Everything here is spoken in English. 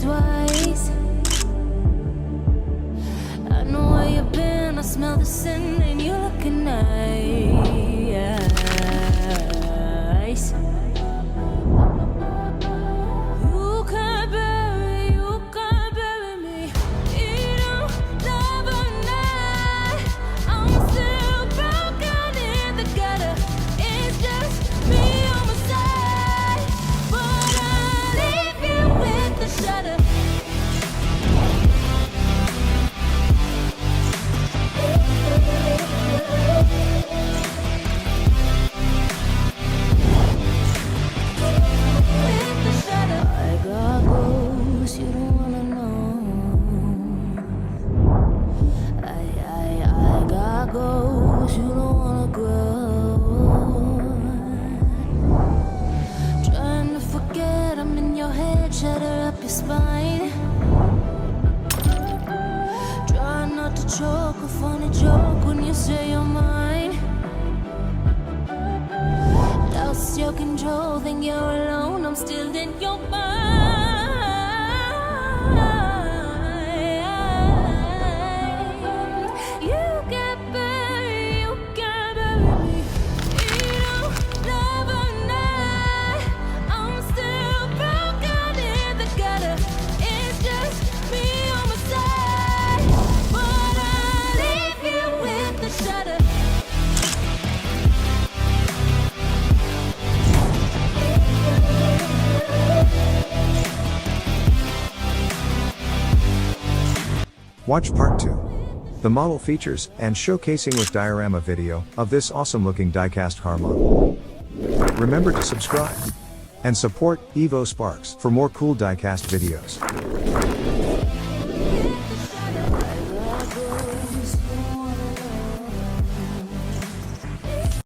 twice. I know where you've been, I smell the sin, and you're looking nice. You can't bury me. You don't love a night. I'm still broken in the gutter. It's just me on my side, but I leave you with the shudder. I got goals you don't wanna know. I got goals you don't wanna grow. Trying to forget I'm in your head, shatter up your spine. Try not to choke, a funny joke when you say you're mine. Lost your control, think you're alone, I'm still in your mind. You can't bury me. You don't love a night. I'm still broken in the gutter. It's just me on my side, but I leave you with the shudder. Watch part 2. The model features and showcasing with diorama video of this awesome looking diecast car model. Remember to subscribe and support EVOSparks for more cool diecast videos.